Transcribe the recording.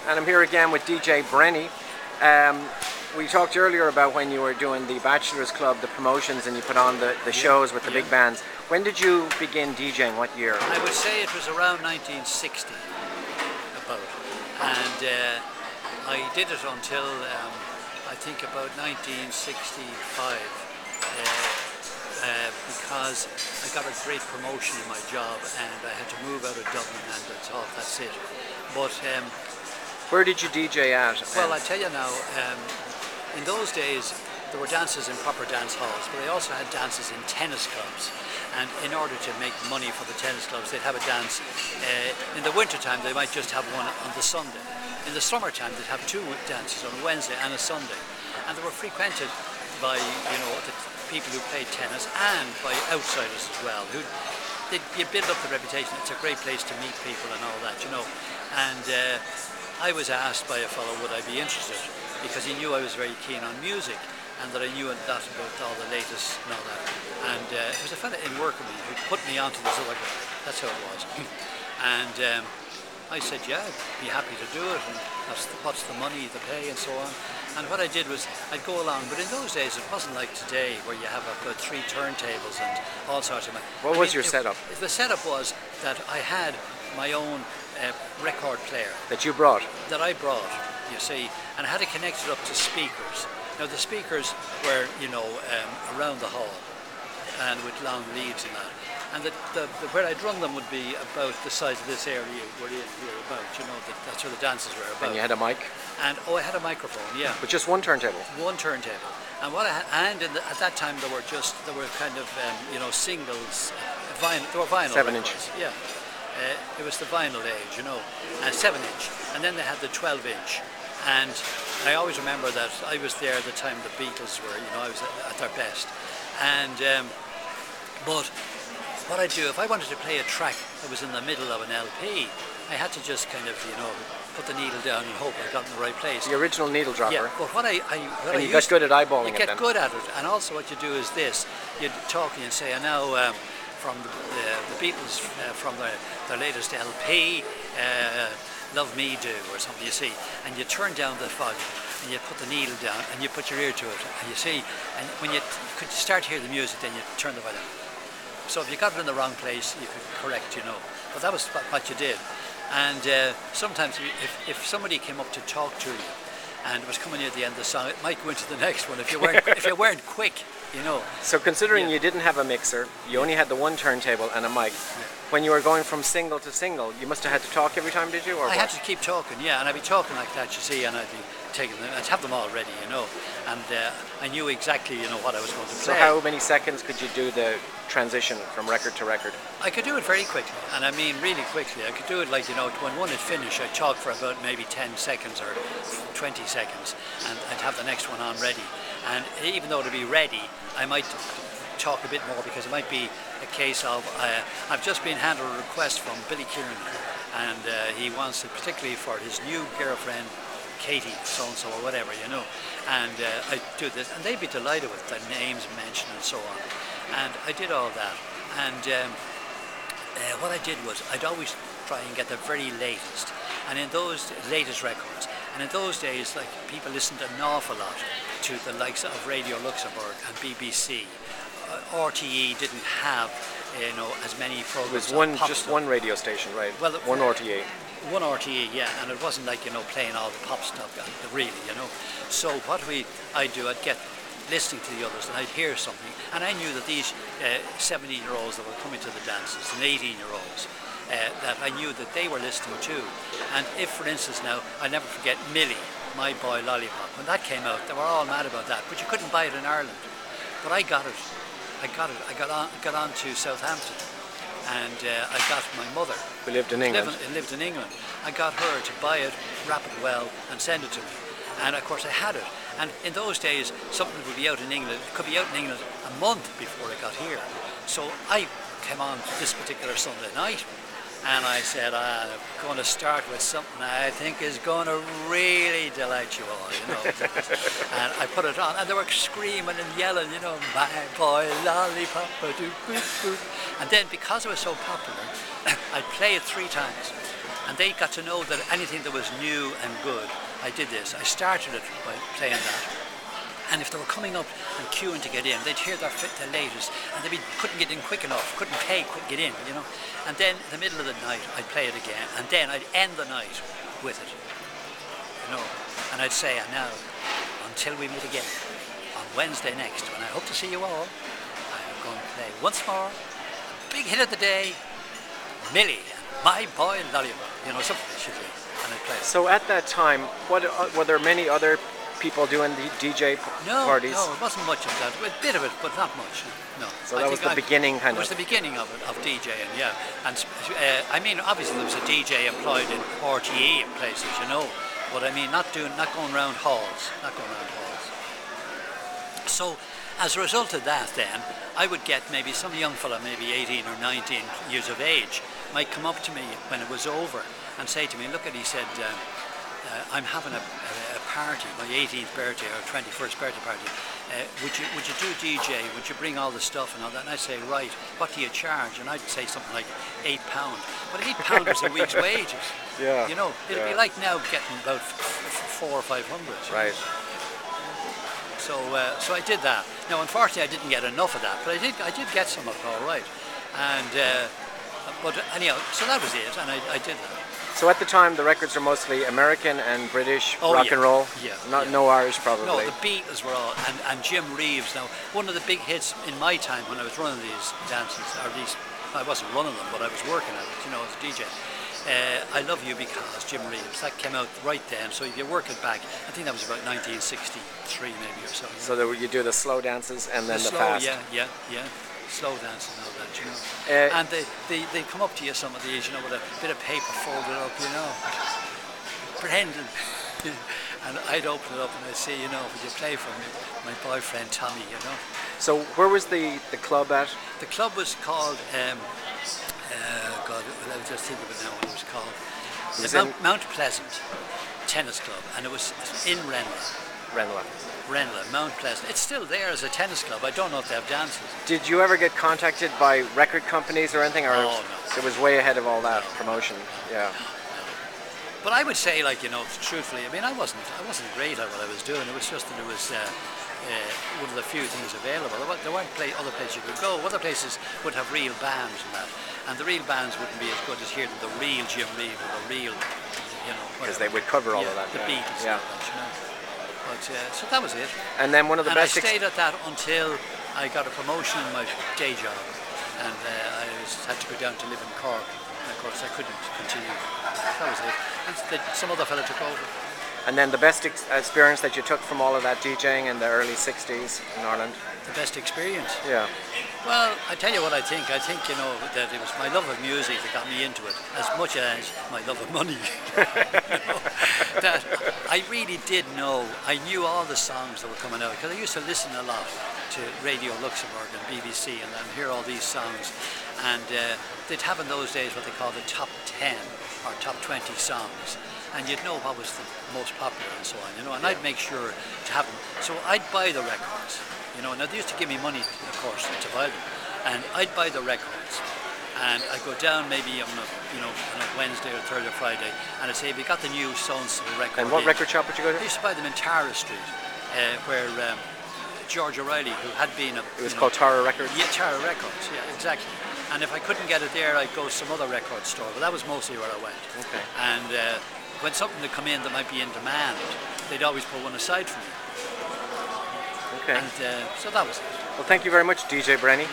and I'm here again with DJ Brennie. We talked earlier about when you were doing the Bachelors Club, the promotions, and you put on the shows with the big bands. When did you begin DJing? What year? I would say it was around 1960, about. And I did it until I think about 1965, because I got a great promotion in my job and I had to move out of Dublin, and I thought that's it. But where did you DJ at? Well, I tell you now, in those days there were dances in proper dance halls, but they also had dances in tennis clubs. And in order to make money for the tennis clubs, they'd have a dance. In the winter time, they might just have one on the Sunday. In the summertime, they'd have two dances on a Wednesday and a Sunday. And they were frequented by, the people who played tennis and by outsiders as well. You build up the reputation. It's a great place to meet people and all that, And I was asked by a fellow would I be interested, because he knew I was very keen on music, and that I knew a lot about all the latest and all that. And it was a fella in work with me who put me onto this other guy. That's how it was. And I said, yeah, I'd be happy to do it, and what's the money, the pay, and so on. And what I did was I'd go along, but in those days it wasn't like today where you have about 3 turntables and all sorts of. What was your setup? The setup was that I had my own record player. That you brought? That I brought, you see, and I had it connected up to speakers. Now the speakers were, around the hall, and with long leads and that. And where I'd run them would be about the size of this area we're in here, about, that's where the dances were about. And you had a mic? And I had a microphone, yeah. But just one turntable? One turntable. And what I had, at that time there were kind of, singles, vinyl, they were vinyl 7-inch. Yeah. It was the vinyl age, and 7-inch. And then they had the 12-inch. And I always remember that I was there at the time the Beatles were, I was at their best. And, but what I'd do, if I wanted to play a track that was in the middle of an LP, I had to just kind of, put the needle down and hope I got in the right place. The original needle dropper. Yeah, but what I you got good at eyeballing it then. You get good at it, and also what you do is this, you'd talk and say, I now, from the Beatles, from their latest LP, Love Me Do, or something, you see, and you turn down the volume, and you put the needle down, and you put your ear to it, and you see, and when you could start to hear the music, then you turn the volume. So if you got it in the wrong place, you could correct, But that was what you did. And sometimes if somebody came up to talk to you, and it was coming near the end of the song, it might go into the next one if you weren't quick, So considering you didn't have a mixer, you only had the one turntable and a mic. Yeah. When you were going from single to single, you must have had to talk every time, did you? Or had to keep talking, yeah, and I'd be talking like that, you see, and I'd be taking them, I'd have them all ready, and I knew exactly, what I was going to play. So how many seconds could you do the transition from record to record? I could do it very quickly, and I mean really quickly. I could do it like, when one had finished, I'd talk for about maybe 10 seconds or 20 seconds, and I'd have the next one on ready. And even though to be ready, I might talk a bit more, because it might be a case of I've just been handed a request from Billy Kieran, and he wants it particularly for his new girlfriend Katie, so-and-so or whatever, and I do this, and they'd be delighted with their names mentioned and so on. And I did all that, and what I did was I'd always try and get the very latest, and in those latest records, and in those days, like, people listened an awful lot to the likes of Radio Luxembourg and BBC. RTE didn't have, as many programs. It was just one radio station, right? Well, one RTE. One RTE, yeah, and it wasn't like, playing all the pop stuff, really, So what I'd do, I'd get listening to the others, and I'd hear something, and I knew that these 17-year-olds that were coming to the dances, and 18-year-olds, that I knew that they were listening too. And if, for instance, now, I'll never forget Millie, My Boy Lollipop. When that came out, they were all mad about that, but you couldn't buy it in Ireland. But I got it. I got on to Southampton, and I got my mother, who lived in England. Lived in England. I got her to buy it, wrap it well, and send it to me. And of course I had it. And in those days, something would be out in England. It could be out in England a month before it got here. So I came on this particular Sunday night, and I said, I'm going to start with something I think is going to really delight you all, And I put it on, and they were screaming and yelling, my boy lollipop, doop, boop, boop. And then, because it was so popular, I'd play it 3 times. And they got to know that anything that was new and good, I did this. I started it by playing that. And if they were coming up and queuing to get in, they'd hear their latest, and couldn't get in quick enough, couldn't get in, you know. And then in the middle of the night, I'd play it again, and then I'd end the night with it, you know. And I'd say, and now, until we meet again, on Wednesday next, when I hope to see you all, I am going to play once more, big hit of the day, Millie, My Boy Lollipop, you know, something basically, and I'd play it. So at that time, were there many other people doing the DJ parties? No, it wasn't much of that. A bit of it, but not much. No. So that was the beginning, kind of. It was the beginning of it, of DJing, yeah. And I mean, obviously there was a DJ employed in RTE in places, you know. But I mean, not going around halls, So, as a result of that, then I would get maybe some young fella, maybe 18 or 19 years of age, might come up to me when it was over and say to me, "Look," he said, "I'm having a party, my 18th birthday or 21st birthday party. Would you do DJ? Would you bring all the stuff and all that?" And I'd say, "Right, what do you charge?" And I'd say something like £8. But £8 was a week's wages. Yeah. You know, it'd be like now getting about 400 or 500. Right. So I did that. Now, unfortunately, I didn't get enough of that, but I did get some of it, all right. And but anyhow, so that was it, and I did that. So at the time, the records were mostly American and British rock and roll. Yeah. No Irish, probably. No, the Beatles were all, and Jim Reeves. Now, one of the big hits in my time when I was running these dances, or these, I wasn't running them, but I was working at it, you know, as a DJ. I Love You Because, Jim Reeves, that came out right then. So if you work it back, I think that was about 1963 maybe or so. So you do the slow dances and then the slow, fast. Yeah. Slow dance and all that, you know. And they come up to you, some of these, you know, with a bit of paper folded up, you know, pretending. And I'd open it up and I'd say, you know, would you play for me, my boyfriend Tommy, you know. So where was the club at? The club was called, God, I'll just think of it now what it was called. It was Mount Pleasant Tennis Club, and it was in Renla, Mount Pleasant. It's still there as a tennis club. I don't know if they have dances. Did you ever get contacted by record companies or anything? Or no. It was way ahead of all that promotion. Yeah. No. But I would say, like, you know, truthfully, I mean, I wasn't great at what I was doing. It was just that it was one of the few things available. There weren't other places you could go. Other places would have real bands and that. And the real bands wouldn't be as good as hearing the real Jim Reeves or the real, you know. Because they would cover all of that. The Beatles. Yeah. You know. But, so that was it. And then one of the best. I stayed at that until I got a promotion in my day job, and I had to go down to live in Cork. And of course, I couldn't continue. That was it. And some other fella took over. And then the best experience that you took from all of that DJing in the early '60s in Ireland. The best experience. Yeah. Well, I tell you what I think. I think, you know, that it was my love of music that got me into it, as much as my love of money. You know, that I really did know. I knew all the songs that were coming out because I used to listen a lot to Radio Luxembourg and BBC, and I'd hear all these songs. And they'd have in those days what they call the top 10 or top 20 songs, and you'd know what was the most popular and so on. You know, and I'd make sure to have them. So I'd buy the records. You know, now they used to give me money, of course, to buy them, and I'd buy the records, and I'd go down maybe on a Wednesday or Thursday or Friday, and I'd say, "We got the new so-and-so record." And what record shop would you go to? I used to buy them in Tara Street, where George O'Reilly, who had been it was called Tara Records? Yeah, Tara Records, yeah, exactly. And if I couldn't get it there, I'd go to some other record store, but that was mostly where I went. Okay. And when something would come in that might be in demand, they'd always put one aside for me. Okay. And so that was it. Well, thank you very much, DJ Brennie.